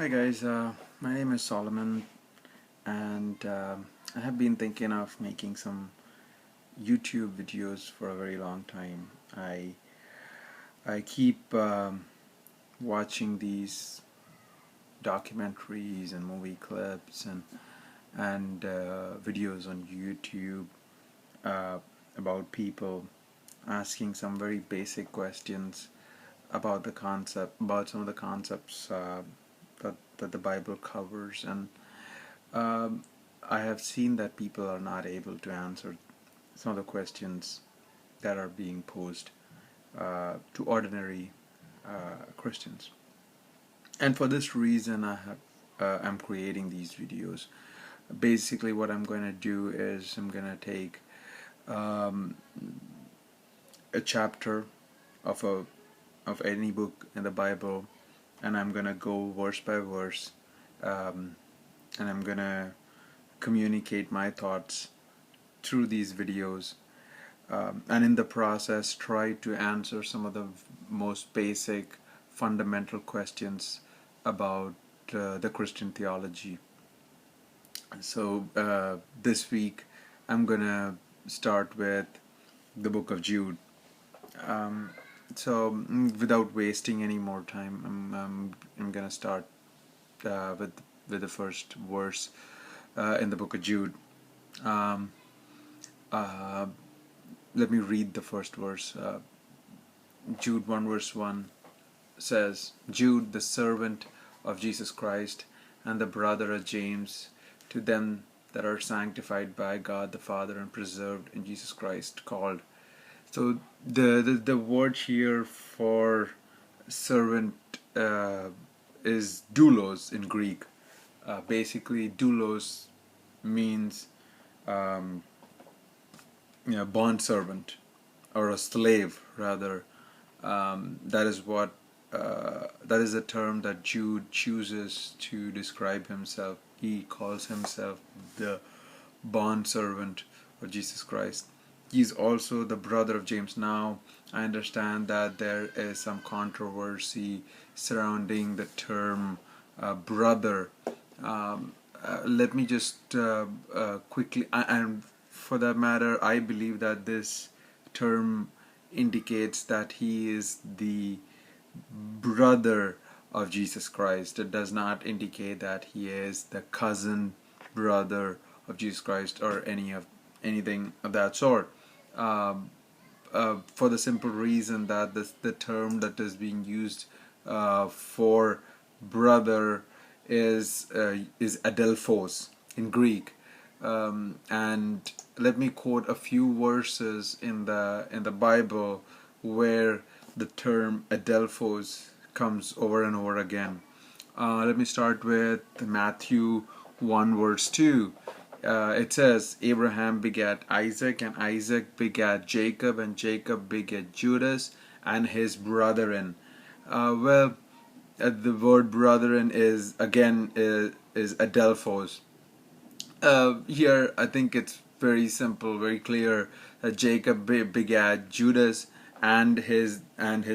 Hi guys, my name is Solomon, and I have been thinking of making some YouTube videos for a very long time. I keep watching these documentaries and movie clips and videos on YouTube uh, about people asking some very basic questions about some of the concepts that the Bible covers, and um, I have seen that people are not able to answer some of the questions that are being posed to ordinary Christians. And for this reason, I'm creating these videos. Basically, what I'm going to do is I'm going to take um, a chapter of a of any book in the Bible, and I'm going to go verse by verse, um, and I'm going to communicate my thoughts through these videos, and in the process try to answer some of the most basic fundamental questions about the Christian theology. So this week I'm gonna start with the book of Jude. Um, without wasting any more time, I'm gonna start with the first verse in the book of Jude. Um, uh, Let me read the first verse. Jude 1 verse 1 says, Jude, the servant of Jesus Christ, and the brother of James, to them that are sanctified by God the Father and preserved in Jesus Christ, called. So the word here for servant is doulos in Greek. Basically, doulos means um, bond servant, or a slave rather. That is a term that Jude chooses to describe himself. He calls himself the bond servant of Jesus Christ. He's also the brother of James. Now, I understand that there is some controversy surrounding the term brother. Let me just quickly, and for that matter, I believe that this term indicates that he is the brother of Jesus Christ. It does not indicate that he is the cousin brother of Jesus Christ or anything of that sort. Um, for the simple reason that the term that is being used for brother is adelphos in Greek, and let me quote a few verses in the Bible where the term adelphos comes over and over again. Let me start with Matthew 1 verse 2. It says, Abraham begat Isaac, and Isaac begat Jacob, and Jacob begat Judas and his brethren. The word brethren is again is adelphos. Here, I think it's very simple, very clear that Jacob begat Judas and his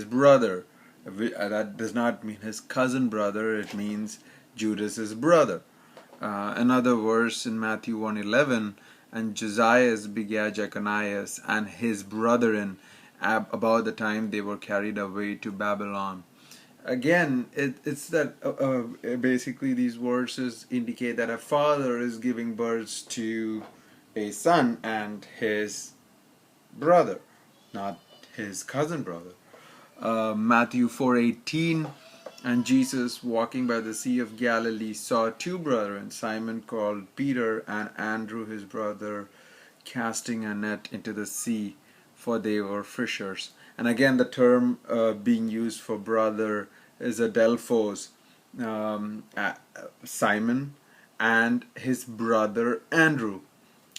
brother. That does not mean his cousin brother. It means Judas's brother. Another verse in Matthew 1:11, and Josias begat Jeconias and his brethren about the time they were carried away to Babylon. Again, it's that basically these verses indicate that a father is giving birth to a son and his brother, not his cousin brother. Matthew 4:18, and Jesus, walking by the Sea of Galilee, saw two brethren, Simon called Peter and Andrew his brother, casting a net into the sea, for they were fishers. And again, the term being used for brother is adelphos, Simon and his brother Andrew.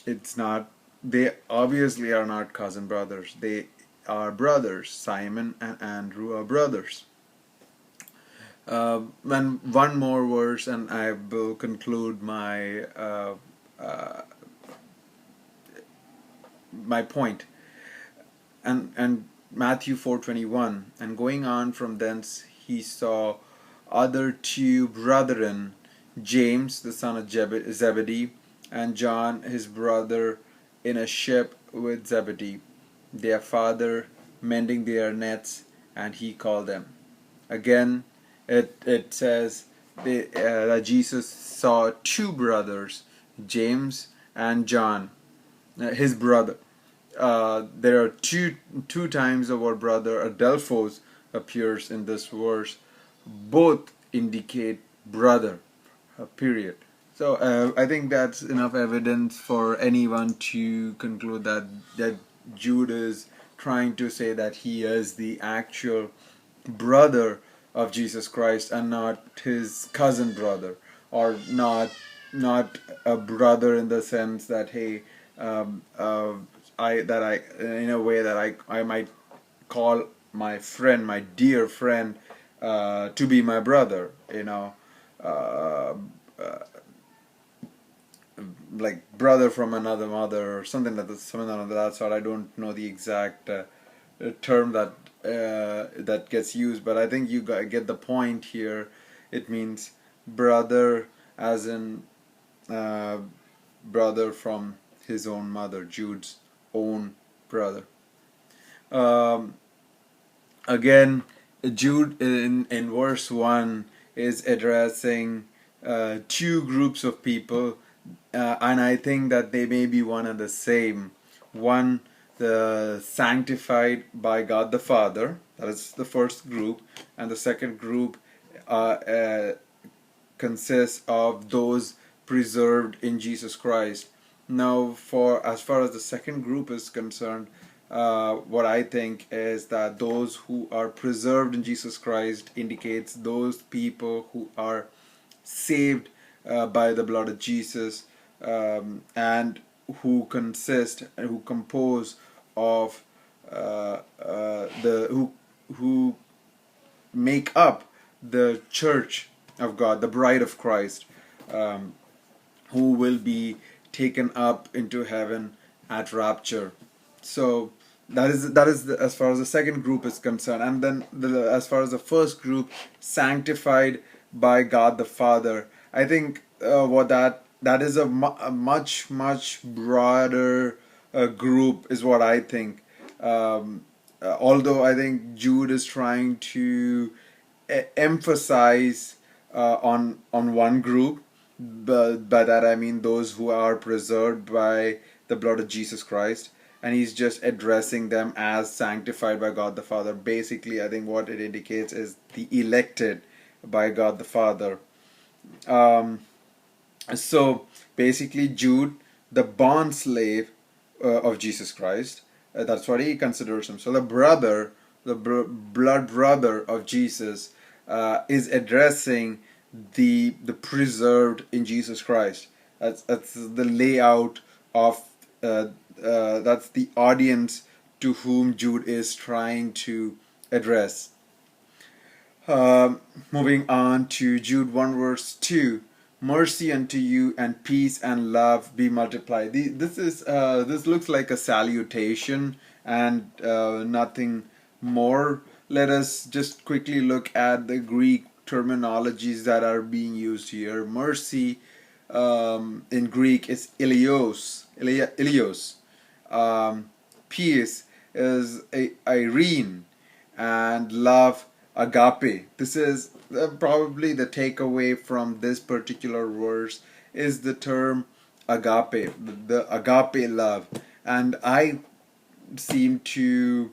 It's not, they obviously are not cousin brothers. They are brothers. Simon and Andrew are brothers. And one more verse, and I will conclude my point. And Matthew 4:21, and going on from thence he saw other two brethren, James the son of Zebedee, and John his brother, in a ship with Zebedee, their father, mending their nets, and he called them. Again, it says that Jesus saw two brothers, James and John, his brother. There are two times the word brother, adelphos, appears in this verse. Both indicate brother, period. So I think that's enough evidence for anyone to conclude that Jude is trying to say that he is the actual brother of Jesus Christ and not his cousin brother, or not a brother in the sense that, hey, um, uh, I in a way that I might call my friend, my dear friend, to be my brother, uh, like brother from another mother or something of that sort. I don't know the exact term that gets used, but I think you get the point here. It means brother, as in uh, brother from his own mother, Jude's own brother. Um, Again, Jude in verse 1 is addressing two groups of people, and I think that they may be one and the same. One, the sanctified by God the Father, that is the first group, and the second group consists of those preserved in Jesus Christ. Now, for as far as the second group is concerned, what I think is that those who are preserved in Jesus Christ indicates those people who are saved by the blood of Jesus, and who compose of the who make up the church of God, the bride of Christ, um, who will be taken up into heaven at rapture. So as far as the second group is concerned, and then as far as the first group, sanctified by God the Father. I think what that is a much broader group is what I think. Although I think Jude is trying to emphasize on one group, but by that I mean those who are preserved by the blood of Jesus Christ, and he's just addressing them as sanctified by God the Father. Basically, I think what it indicates is the elected by God the Father. Um, so basically, Jude, the bond slave of Jesus Christ, that's what he considers him. So the brother, blood brother of Jesus, is addressing the preserved in Jesus Christ. That's the layout of that's the audience to whom Jude is trying to address. Moving on to Jude 1 verse 2. Mercy unto you and peace and love be multiplied. This looks like a salutation and nothing more. Let us just quickly look at the Greek terminologies that are being used here. Mercy in Greek is ilios. Peace is Irene, and love, agape. This is probably the takeaway from this particular verse is the term agape, the agape love. And I seem to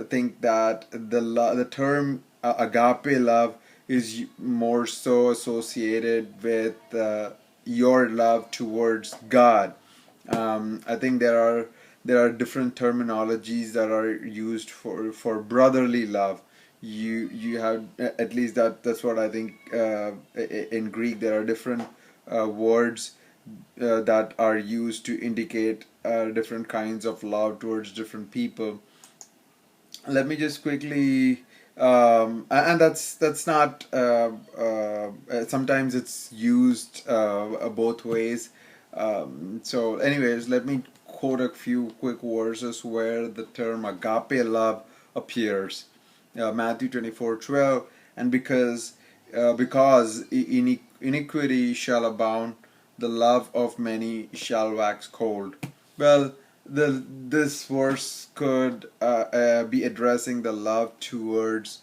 think that the term agape love is more so associated with your love towards God. I think there are different terminologies that are used for brotherly love. You have, at least that's what I think. In Greek, there are different words that are used to indicate different kinds of love towards different people. Let me just quickly, and that's not. Sometimes it's used both ways. So, anyways, let me quote a few quick verses where the term agape love appears. Matthew 24:12, and because because iniquity shall abound, the love of many shall wax cold. Well, this verse could be addressing the love towards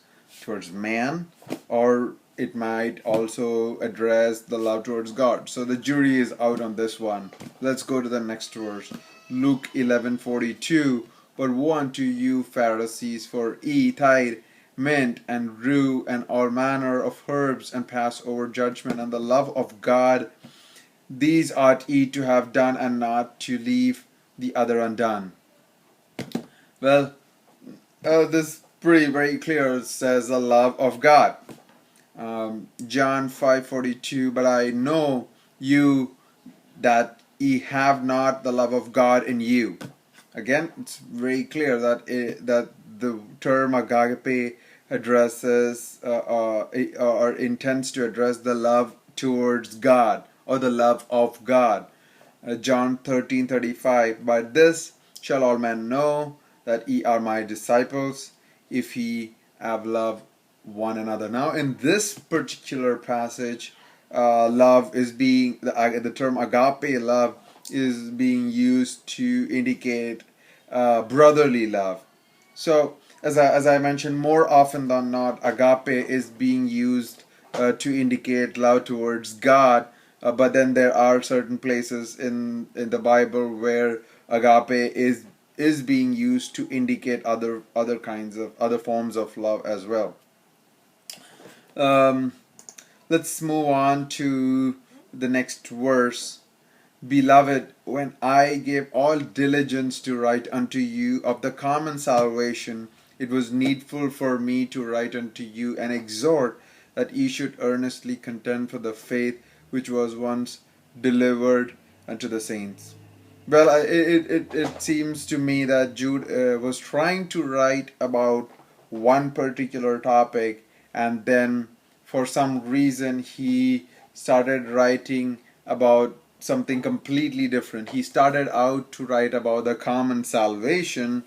man, or it might also address the love towards God. So the jury is out on this one. Let's go to the next verse. Luke 11:42. But woe unto you, Pharisees, for ye tithe mint and rue and all manner of herbs, and pass over judgment and the love of God. These ought ye to have done, and not to leave the other undone. Well, this is pretty very clear. It says the love of God. John 5:42. But I know you that ye have not the love of God in you. Again, it's very clear that that the term agape addresses or intends to address the love towards God, or the love of God. John 13:35. By this shall all men know that ye are my disciples, if ye have love one another. Now, in this particular passage, love is being the term agape love is being used to indicate brotherly love. So, as I mentioned, more often than not, agape is being used to indicate love towards God. But then there are certain places in the Bible where agape is being used to indicate other kinds of other forms of love as well. Um, let's move on to the next verse. Beloved, when I gave all diligence to write unto you of the common salvation, it was needful for me to write unto you and exhort that ye should earnestly contend for the faith which was once delivered unto the saints. Well, it seems to me that Jude was trying to write about one particular topic, and then for some reason he started writing about something completely different. He started out to write about the common salvation,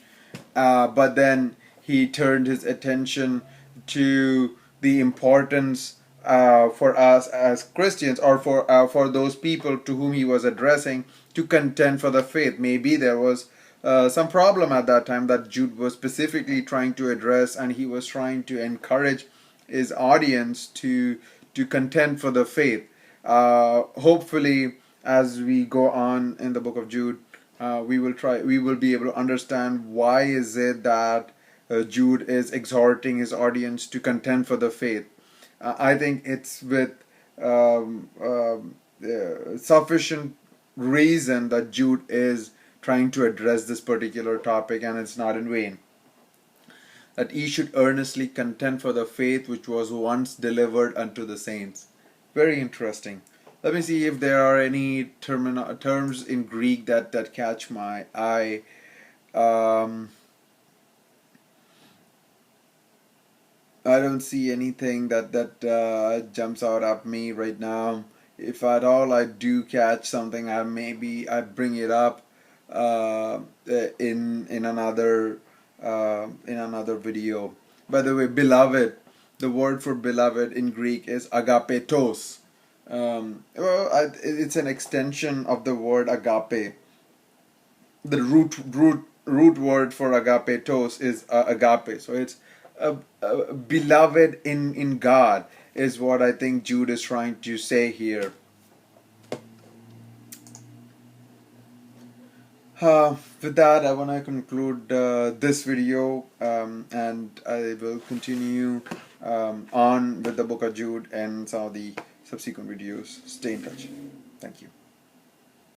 but then he turned his attention to the importance for us as Christians, or for those people to whom he was addressing, to contend for the faith. Maybe there was some problem at that time that Jude was specifically trying to address, and he was trying to encourage his audience to contend for the faith. Hopefully, as we go on in the book of Jude, we will be able to understand why is it that Jude is exhorting his audience to contend for the faith. I think it's with sufficient reason that Jude is trying to address this particular topic, and it's not in vain. That ye should earnestly contend for the faith which was once delivered unto the saints. Very interesting. Let me see if there are any terms in Greek that catch my eye. I don't see anything that jumps out at me right now. If at all I do catch something, I bring it up in another video. By the way, beloved, the word for beloved in Greek is agapetos. It's an extension of the word agape. The root word for agapetos is agape. So it's beloved in God is what I think Jude is trying to say here. With that, I want to conclude this video, and I will continue on with the book of Jude and some of the subsequent videos. Stay in touch. Thank you.